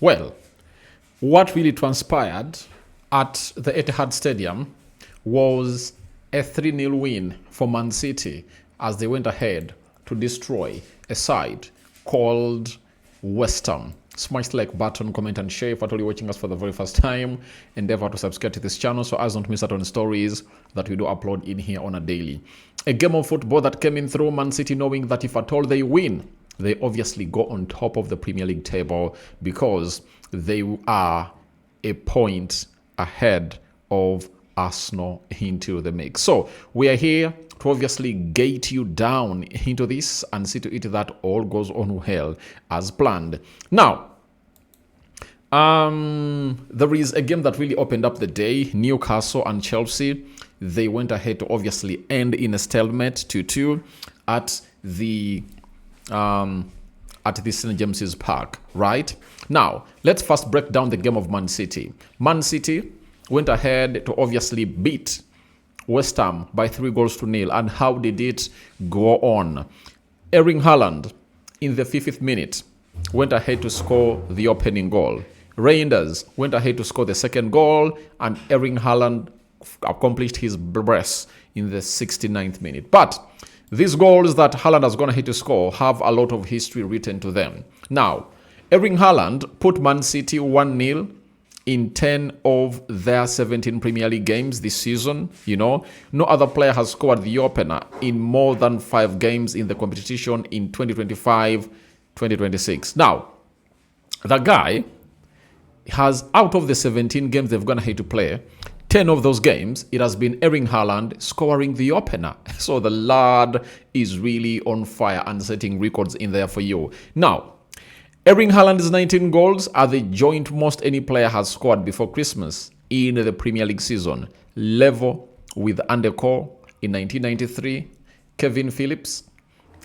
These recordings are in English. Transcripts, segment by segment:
Well, what really transpired at the Etihad Stadium was a 3-0 win for Man City as they went ahead to destroy a side called West Ham. Smash the like button, comment and share. If at all you're watching us for the very first time, endeavor to subscribe to this channel so as don't miss out on stories that we do upload in here on a daily. A game of football that came in through Man City knowing that if at all they win, they obviously go on top of the Premier League table because they are a point ahead of Arsenal into the mix. So we are here to obviously gate you down into this and see to it that all goes on well as planned. Now, there is a game that really opened up the day. Newcastle and Chelsea, they went ahead to obviously end in a stalemate 2-2 at the St. James's Park, right? Now, let's first break down the game of Man City. Man City went ahead to obviously beat West Ham by 3-0. And how did it go on? Erling Haaland, in the 50th minute, went ahead to score the opening goal. Reinders went ahead to score the second goal, and Erling Haaland accomplished his brace in the 69th minute. But these goals that Haaland has gone ahead to score have a lot of history written to them. Now, Erling Haaland put Man City 1-0 in 10 of their 17 Premier League games this season. You know, no other player has scored the opener in more than 5 games in the competition in 2025-2026. Now, the guy has, out of the 17 games they've gone ahead to play, 10 of those games, it has been Erling Haaland scoring the opener. So the lad is really on fire and setting records in there for you. Now, Erling Haaland's 19 goals are the joint most any player has scored before Christmas in the Premier League season. Level with Andy Cole in 1993, Kevin Phillips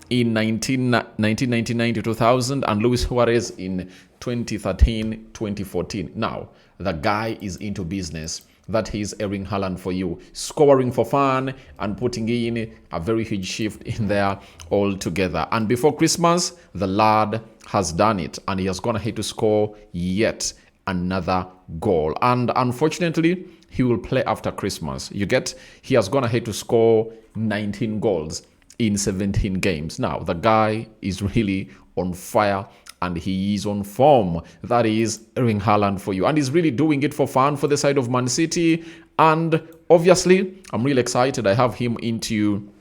in 1999 to 2000, and Luis Suarez in 2013-2014. Now, the guy is into business. That is Erling Haaland for you. Scoring for fun and putting in a very huge shift in there altogether. And before Christmas, the lad has done it. And he has gone ahead to score yet another goal. And unfortunately, he will play after Christmas. You get? He has gone ahead to score 19 goals in 17 games. Now, the guy is really on fire and he is on form. That is Erling Haaland for you. And he's really doing it for fun for the side of Man City. And obviously, I'm really excited. I have him into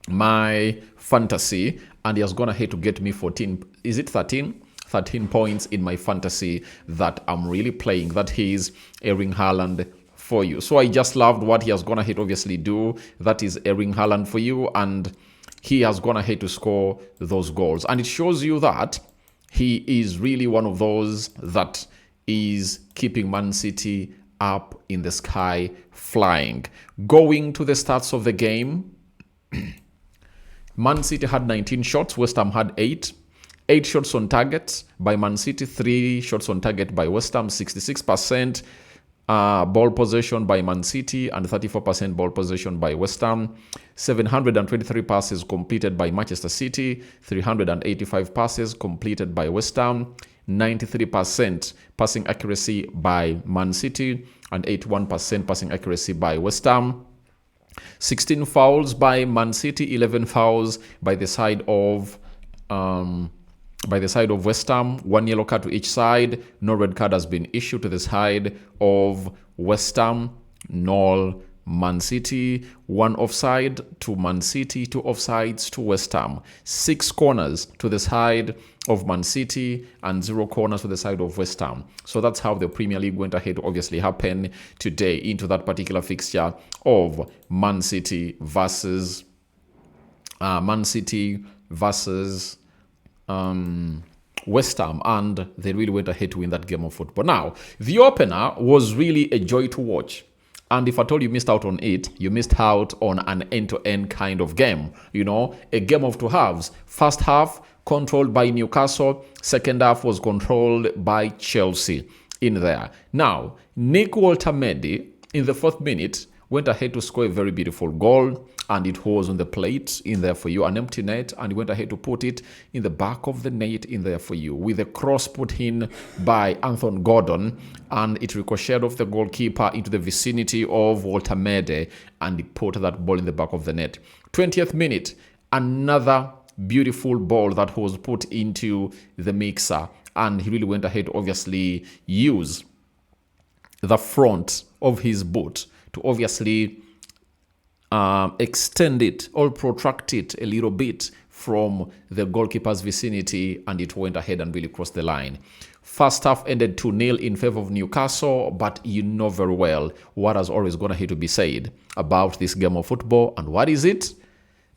my fantasy. And he has gone ahead to get me 14. Is it 13? 13 points in my fantasy that I'm really playing. That is Erling Haaland for you. So I just loved what he has gone ahead to obviously do. That is Erling Haaland for you. And he has gone ahead to score those goals. And it shows you that he is really one of those that is keeping Man City up in the sky flying. Going to the stats of the game, Man City had 19 shots, West Ham had 8. 8 shots on target by Man City, 3 shots on target by West Ham, 66% ball possession by Man City and 34% ball possession by West Ham. 723 passes completed by Manchester City, 385 passes completed by West Ham, 93% passing accuracy by Man City and 81% passing accuracy by West Ham. 16 fouls by Man City, 11 fouls by the side of West Ham. 1 yellow card to each side. No red card has been issued to the side of West Ham. Null Man City. 1 offside to Man City. 2 offsides to West Ham. 6 corners to the side of Man City and 0 corners to the side of West Ham. So that's how the Premier League went ahead to obviously happen today into that particular fixture of Man City versus West Ham, and they really went ahead to win that game of football. Now, the opener was really a joy to watch. And if at all you missed out on it, you missed out on an end-to-end kind of game. You know, a game of 2 halves. First half controlled by Newcastle. Second half was controlled by Chelsea in there. Now, Nick Walter-Mendy in the 4th minute went ahead to score a very beautiful goal, and it was on the plate in there for you, an empty net, and he went ahead to put it in the back of the net in there for you, with a cross put in by Anthony Gordon, and it ricocheted off the goalkeeper into the vicinity of Walter Mede, and he put that ball in the back of the net. 20th minute, another beautiful ball that was put into the mixer, and he really went ahead to obviously use the front of his boot to obviously extend it or protract it a little bit from the goalkeeper's vicinity, and it went ahead and really crossed the line. First half ended 2-0 in favor of Newcastle, but you know very well what has always gone ahead to be said about this game of football. And what is it?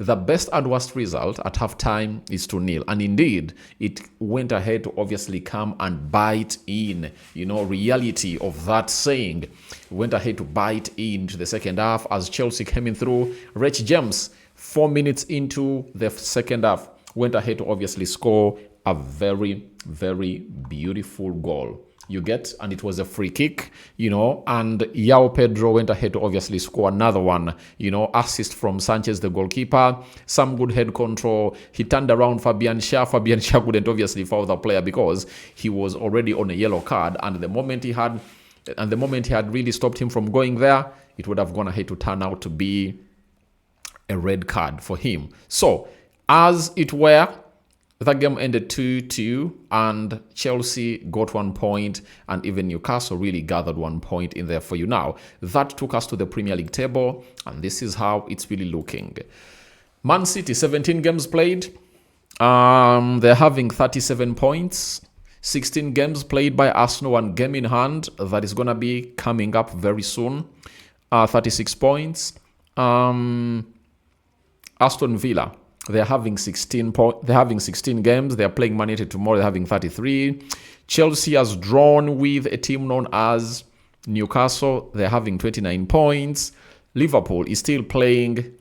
The best and worst result at halftime is 2-0. And indeed, it went ahead to obviously come and bite in, reality of that saying. It went ahead to bite into the second half as Chelsea came in through. Rich James, 4 minutes into the second half, went ahead to obviously score a very, very beautiful goal. You get, and it was a free kick, and Yao Pedro went ahead to obviously score another one, assist from Sanchez, the goalkeeper, some good head control. He turned around Fabian Schär. Fabian Schär couldn't obviously foul the player because he was already on a yellow card, and the moment he had really stopped him from going there, it would have gone ahead to turn out to be a red card for him. So, as it were, that game ended 2-2, and Chelsea got 1 point, and even Newcastle really gathered 1 point in there for you. Now, that took us to the Premier League table, and this is how it's really looking. Man City, 17 games played. They're having 37 points. 16 games played by Arsenal, 1 game in hand. That is going to be coming up very soon. 36 points. Aston Villa, they're having 16 games. They're playing Man United tomorrow. They're having 33. Chelsea has drawn with a team known as Newcastle. They're having 29 points. Liverpool is still playing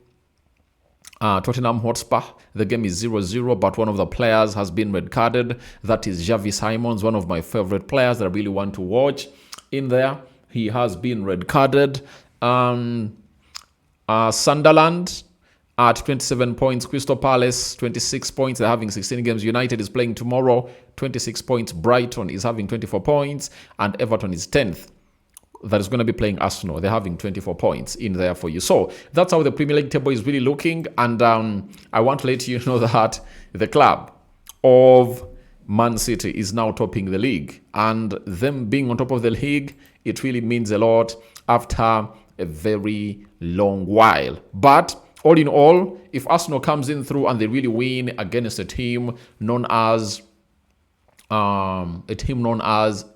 Tottenham Hotspur. The game is 0-0, but one of the players has been red carded. That is Xavi Simons, one of my favorite players that I really want to watch in there. He has been red carded. Sunderland at 27 points. Crystal Palace, 26 points. They're having 16 games. United is playing tomorrow, 26 points. Brighton is having 24 points. And Everton is 10th. That is going to be playing Arsenal. They're having 24 points in there for you. So that's how the Premier League table is really looking. And I want to let you know that the club of Man City is now topping the league. And them being on top of the league, it really means a lot after a very long while. But all in all, if Arsenal comes in through and they really win against a team known as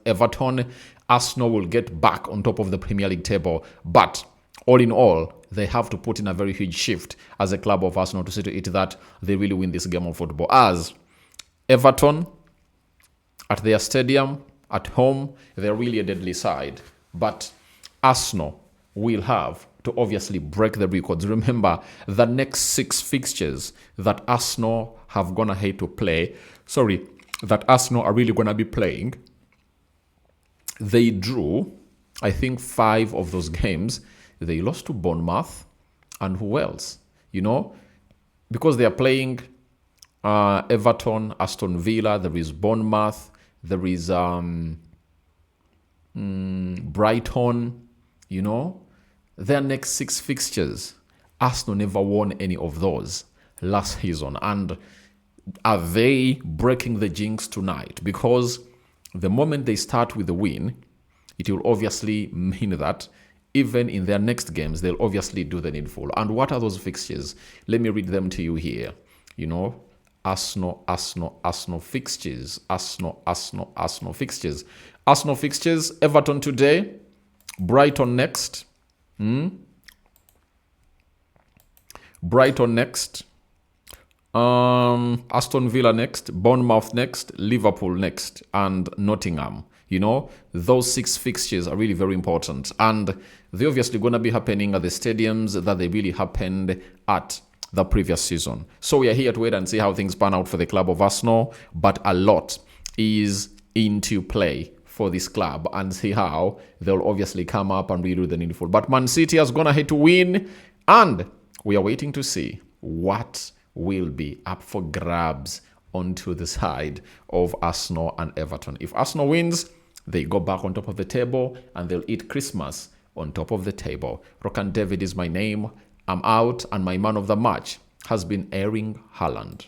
Everton, Arsenal will get back on top of the Premier League table. But all in all, they have to put in a very huge shift as a club of Arsenal to see to it that they really win this game of football. As Everton, at their stadium, at home, they're really a deadly side. But Arsenal will have to obviously break the records. Remember, the next 6 fixtures that Arsenal have gone ahead to play, that Arsenal are really going to be playing, they drew, I think, 5 of those games. They lost to Bournemouth, and who else? Because they are playing Everton, Aston Villa, there is Bournemouth, there is Brighton, Their next 6 fixtures, Arsenal never won any of those last season. And are they breaking the jinx tonight? Because the moment they start with a win, it will obviously mean that even in their next games, they'll obviously do the needful. And what are those fixtures? Let me read them to you here. Arsenal fixtures. Arsenal fixtures. Arsenal fixtures, Everton today, Brighton next. Brighton next. Aston Villa next. Bournemouth next. Liverpool next. And Nottingham. Those 6 fixtures are really very important. And they're obviously going to be happening at the stadiums that they really happened at the previous season. So we are here to wait and see how things pan out for the club of Arsenal. But a lot is into play for this club and see how they'll obviously come up and redo the needful. But Man City has gone ahead to win, and we are waiting to see what will be up for grabs onto the side of Arsenal and Everton. If Arsenal wins, they go back on top of the table and they'll eat Christmas on top of the table. Rokani David is my name. I'm out, and my man of the match has been Erling Haaland.